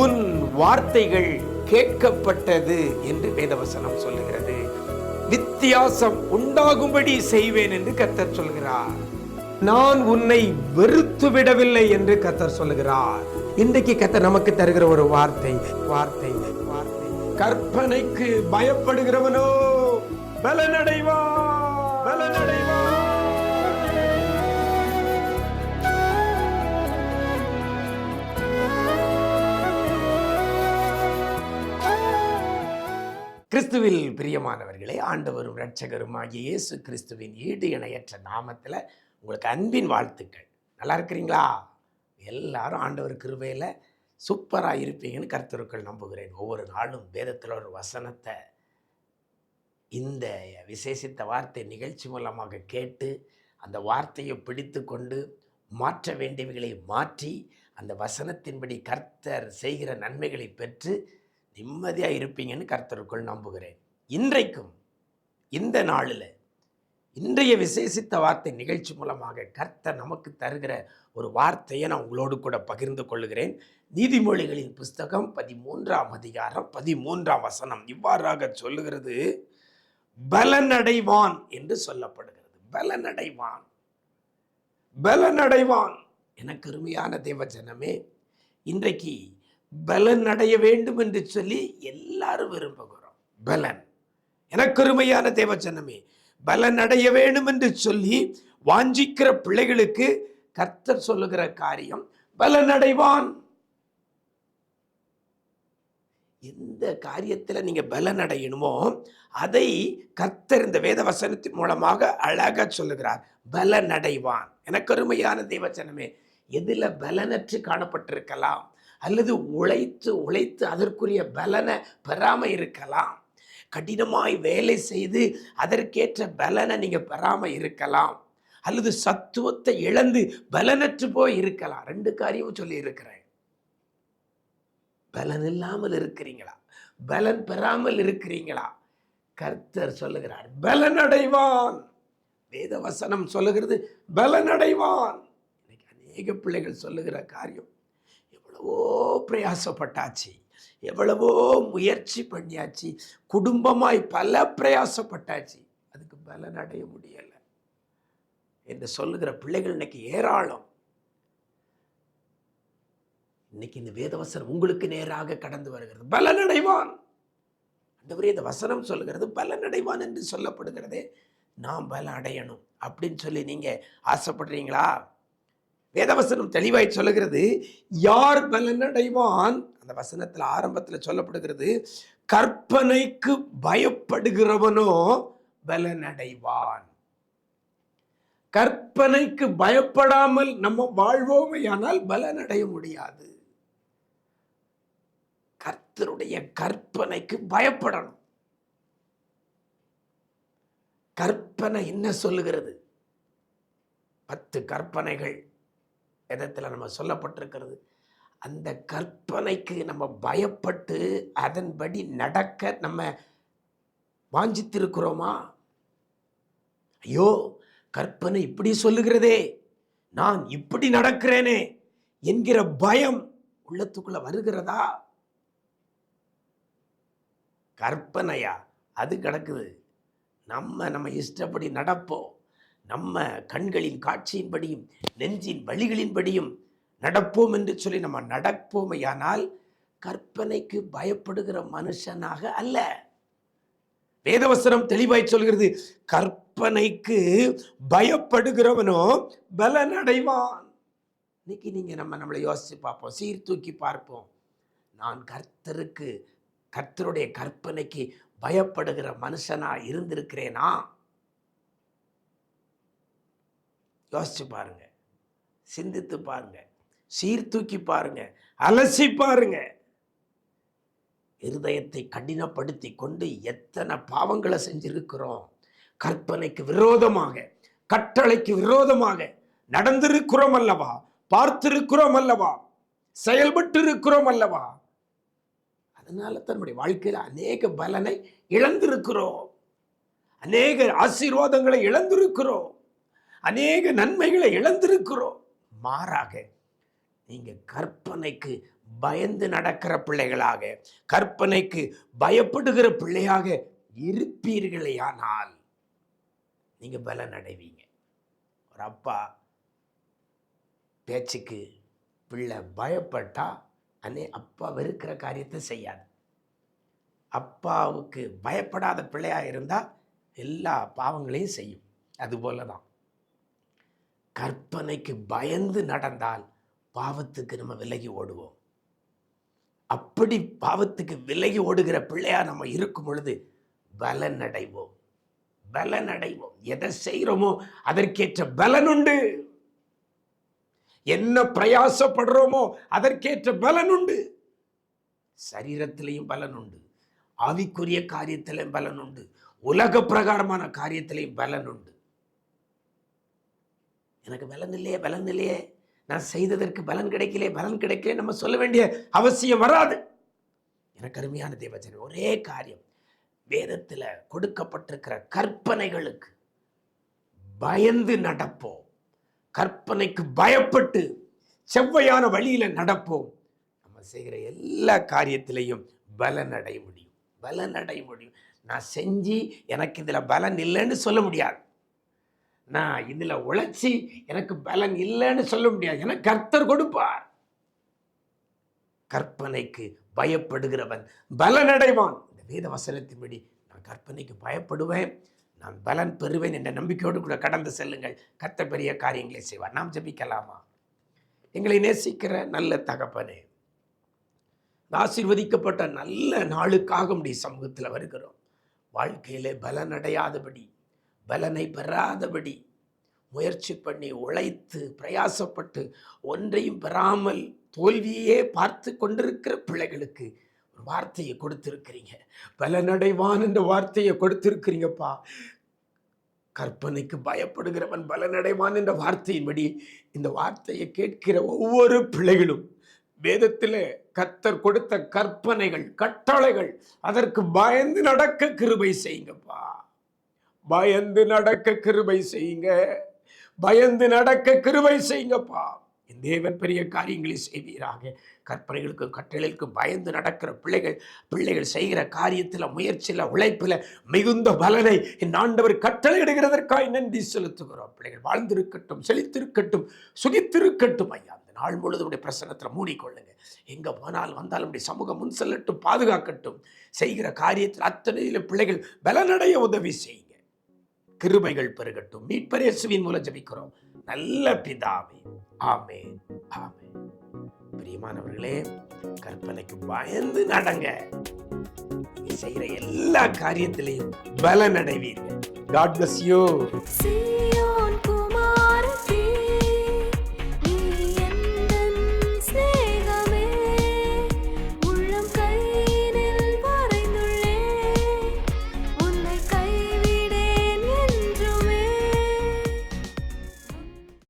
உன் வார்த்தைகள் கேட்கப்பட்டது என்று வேதவசனம் சொல்லுகிறது. வித்தியாசம் உண்டாகும்படி செய்வேன் என்று கர்த்தர் சொல்கிறார். நான் உன்னை வெறுத்து விடவில்லை என்று கர்த்தர் சொல்லுகிறார். இன்றைக்கு கர்த்தர் நமக்கு தருகிற ஒரு வார்த்தை வார்த்தை வார்த்தை கற்பனைக்கு பயப்படுகிறவனோ பலனடைவான், பலனடைவான். கிறிஸ்துவில் பிரியமானவர்களே, ஆண்டவரும் இரட்சகரும் ஆகிய இயேசு கிறிஸ்துவின் ஈடு இணையற்ற நாமத்தில் உங்களுக்கு அன்பின் வாழ்த்துக்கள். நல்லா இருக்கிறீங்களா? எல்லாரும் ஆண்டவர் கிருபையில் சூப்பராக இருப்பீங்கன்னு கர்த்தருக்குள் நம்புகிறேன். ஒவ்வொரு நாளும் வேதத்தில் ஒரு வசனத்தை இந்த விசேஷித்த வார்த்தை நிகழ்ச்சி மூலமாக கேட்டு அந்த வார்த்தையை பிடித்து கொண்டு மாற்ற வேண்டியவைகளை மாற்றி அந்த வசனத்தின்படி கர்த்தர் செய்கிற நன்மைகளை பெற்று நிம்மதியாக இருப்பீங்கன்னு கர்த்தருக்குள் நம்புகிறேன். இன்றைக்கும் இந்த நாளில் இன்றைய விசேஷித்த வார்த்தை நிகழ்ச்சி மூலமாக கர்த்தர் நமக்கு தருகிற ஒரு வார்த்தையை நான் உங்களோடு கூட பகிர்ந்து கொள்கிறேன். நீதிமொழிகளின் புஸ்தகம் 13ஆம் அதிகாரம் 13ஆம் வசனம் இவ்வாறாக சொல்லுகிறது, பலனடைவான் என்று சொல்லப்படுகிறது. பலனடைவான், பலனடைவான். எனக்கு அருமையான தேவஜனமே, இன்றைக்கு பலன் அடைய வேண்டும் என்று சொல்லி எல்லாரும் விரும்புகிறோம். பலன், எனக்கு அருமையான தேவஜனமே, பலன் அடைய வேண்டும் என்று சொல்லி வாஞ்சிக்கிற பிள்ளைகளுக்கு கர்த்தர் சொல்லுகிற காரியம் பலன் அடைவான். எந்த காரியத்தில் நீங்க பலன் அடையணுமோ அதை கர்த்தர் இந்த வேத வசனத்தின் மூலமாக அழகா சொல்லுகிறார். பலன் அடைவான். எனக்கு அருமையான தேவஜனமே, எதுல பலனற்று காணப்பட்டிருக்கலாம், அல்லது உழைத்து உழைத்து அதற்குரிய பலனை பெறாம இருக்கலாம். கடினமாய் வேலை செய்து அதற்கேற்ற பலனை நீங்க பெறாம இருக்கலாம், அல்லது சத்துவத்தை இழந்து பலனற்று போய் இருக்கலாம். ரெண்டு காரியமும் சொல்லி இருக்கிறேன். பலன் இல்லாமல் இருக்கிறீங்களா, பலன் பெறாமல் இருக்கிறீங்களா? கர்த்தர் சொல்லுகிறார் பலன் அடைவான். வேத வசனம் சொல்லுகிறது பலன் அடைவான். இன்னைக்கு அநேக பிள்ளைகள் சொல்லுகிற காரியம், எவ்வளவோ பிரயாசப்பட்டாச்சு, எவ்வளவோ முயற்சி பண்ணியாச்சு, குடும்பமாய் பல பிரயாசப்பட்டாச்சு, அதுக்கு பலன் அடைய முடியல என்று சொல்லுகிற பிள்ளைகள் இன்னைக்கு ஏராளம். இன்னைக்கு இந்த வேதவசனம் உங்களுக்கு நேராக கடந்து வருகிறது. பலன் அடைவான். ஆண்டவரே, இந்த வசனம் சொல்லுகிறது பலன் அடைவான் என்று சொல்லப்படுகிறதே, நாம் பலன் அடையணும் அப்படின்னு சொல்லி நீங்க ஆசைப்படுறீங்களா? வேதவசனம் தெளிவாய் சொல்லுகிறது, யார் பலன் அடைவான்? அந்த வசனத்தில் ஆரம்பத்தில் சொல்லப்படுகிறது, கற்பனைக்கு பயப்படுகிறவனோ பலன் அடைவான். கற்பனைக்கு பயப்படாமல் நம்ம வாழ்வோமையானால் பலன் அடைய முடியாது. கர்த்தருடைய கற்பனைக்கு பயப்படணும். கற்பனை என்ன சொல்லுகிறது? 10 கற்பனைகள் வேதத்தில் நம்ம சொல்லப்பட்டிருக்கிறது. அந்த கற்பனைக்கு நம்ம பயப்பட்டு அதன்படி நடக்க நம்ம வாஞ்சித்திருக்கிறோமா? ஐயோ, கற்பனை இப்படி சொல்லுகிறதே, நான் இப்படி நடக்கிறேனே என்கிற பயம் உள்ளத்துக்குள்ள வருகிறதா? கற்பனையா அது கிடக்குது. நம்ம இஷ்டப்படி நடப்போம், நம்ம கண்களின் காட்சியின்படியும் நெஞ்சின் வழிகளின்படியும் நடப்போம் என்று சொல்லி நம்ம நடப்போமையானால் கற்பனைக்கு பயப்படுகிற மனுஷனாக அல்ல. வேதவசனம் தெளிவாய் சொல்கிறது, கற்பனைக்கு பயப்படுகிறவனோ பலன் அடைவான். இன்னைக்கு நீங்க நம்மளை யோசிச்சு பார்ப்போம், சீர்தூக்கி பார்ப்போம். நான் கர்த்தருடைய கற்பனைக்கு பயப்படுகிற மனுஷனா இருந்திருக்கிறேனா? யோசிச்சு பாருங்க, சிந்தித்து பாருங்க, சீர்தூக்கி பாருங்க, அலசி பாருங்க. இருதயத்தை கடினப்படுத்தி கொண்டு எத்தனை பாவங்களை செஞ்சிருக்கிறோம். கற்பனைக்கு விரோதமாக, கட்டளைக்கு விரோதமாக நடந்திருக்கிறோம் அல்லவா, பார்த்திருக்கிறோம் அல்லவா, செயல்பட்டு இருக்கிறோம் அல்லவா. அதனால தன்னுடைய வாழ்க்கையில் அநேக பலனை இழந்திருக்கிறோம், அநேக ஆசீர்வாதங்களை இழந்திருக்கிறோம், அநேக நன்மைகளை இழந்திருக்கிறோம். மாறாக நீங்க கற்பனைக்கு பயந்து நடக்கிற பிள்ளைகளாக, கற்பனைக்கு பயப்படுகிற பிள்ளையாக இருப்பீர்களேயானால் நீங்க பலன் அடைவீங்க. ஒரு அப்பா பேச்சுக்கு பிள்ளை பயப்பட்டா அப்பா வெறுக்கிற காரியத்தை செய்யாது. அப்பாவுக்கு பயப்படாத பிள்ளையா இருந்தா எல்லா பாவங்களையும் செய்யும். அதுபோலதான் கற்பனைக்கு பயந்து நடந்தால் பாவத்துக்கு நம்ம விலகி ஓடுவோம். அப்படி பாவத்துக்கு விலகி ஓடுகிற பிள்ளையா நம்ம இருக்கும் பொழுது பலன் அடைவோம். பலன் அடைவோம். எதை செய்கிறோமோ அதற்கேற்ற பலன் உண்டு. என்ன பிரயாசப்படுறோமோ அதற்கேற்ற பலன் உண்டு. சரீரத்திலையும் பலன் உண்டு, ஆவிக்குரிய காரியத்திலையும் பலன் உண்டு, உலக பிரகாரமான காரியத்திலையும் பலன் உண்டு. எனக்கு பலன் இல்லையே, நான் செய்ததற்கு பலன் கிடைக்கல நம்ம சொல்ல வேண்டிய அவசியம் வராது. எனக்கு அருமையான தேவஜனமே, ஒரே காரியம், வேதத்தில் கொடுக்கப்பட்டிருக்கிற கற்பனைகளுக்கு பயந்து நடப்போம். கற்பனைக்கு பயப்பட்டு செவ்வையான வழியில நடப்போம். நம்ம செய்கிற எல்லா காரியத்திலையும் பலன் அடைய முடியும். நான் செஞ்சு எனக்கு இதுல பலன் இல்லைன்னு சொல்ல முடியாது. நான் இதுல உழைச்சி எனக்கு பலன் இல்லைன்னு சொல்ல முடியாது. எனக்கு கர்த்தர் கொடுப்பார். கற்பனைக்கு பயப்படுகிறவன் பலன் அடைவான். இந்த வேத வசனத்தின்படி நான் கற்பனைக்கு பயப்படுவேன், நான் பலன் பெறுவேன் என்ற நம்பிக்கையோடு கூட கடந்து செல்லுங்கள். கர்த்தர் பெரிய காரியங்களை செய்வார். நாம் ஜெபிக்கலாமா? எங்களை நேசிக்கிற நல்ல தகப்பனே, ஆசீர்வதிக்கப்பட்ட நல்ல நாளுக்காக உம்முடைய சமூகத்தில் வருகிறோம். வாழ்க்கையிலே பலன் அடையாதபடி, பலனை பெறாதபடி முயற்சி பண்ணி உழைத்து பிரயாசப்பட்டு ஒன்றையும் பெறாமல் தோல்வியே பார்த்து கொண்டிருக்கிற பிள்ளைகளுக்கு ஒரு வார்த்தையை கொடுத்திருக்கிறீங்க. பலனடைவான் என்ற வார்த்தையை கொடுத்திருக்கிறீங்கப்பா. கற்பனைக்கு பயப்படுகிறவன் பலனடைவான் என்ற வார்த்தையின்படி இந்த வார்த்தையை கேட்கிற ஒவ்வொரு பிள்ளைகளும் வேதத்தில் கர்த்தர் கொடுத்த கற்பனைகள், கட்டளைகள், அதற்கு பயந்து நடக்க கிருபை செய்யுங்கப்பா. பயந்து நடக்க கிருபை செய்யுங்க. பயந்து நடக்க கிருபை செய்யுங்கப்பா. என் தேவன் பெரிய காரியங்களை செய்வீராக. கற்பனைகளுக்கும் கட்டளைகளுக்கும் பயந்து நடக்கிற பிள்ளைகள் செய்கிற காரியத்தில், முயற்சியில், உழைப்பில் மிகுந்த பலனை என் ஆண்டவர் கட்டளை இடுகிறதற்காக நன்றி செலுத்துகிறோம். பிள்ளைகள் வாழ்ந்திருக்கட்டும், செழித்திருக்கட்டும், சுகித்திருக்கட்டும் ஐயா. அந்த நாள் முழுவதும் பிரசன்னத்தில் மூடிக்கொள்ளுங்க. எங்கே போனாலும் வந்தாலும் சமூகம் முன் செல்லட்டும், பாதுகாக்கட்டும். செய்கிற காரியத்தில் அத்தனையிலும் பிள்ளைகள் பலனடைய உதவி செய்யுங்க. கிருபைகள் பெருகட்டும். மீட்பர் இயேசுவின் மூலம் ஜெபிக்கிறோம் நல்ல பிதாவே. ஆமென், ஆமென். பிரியமானவர்களே, கற்பனைக்கு பயந்து நடங்க. நீங்க செய்கிற எல்லா காரியத்திலையும் பலன் அடைவீர்கள். God bless you.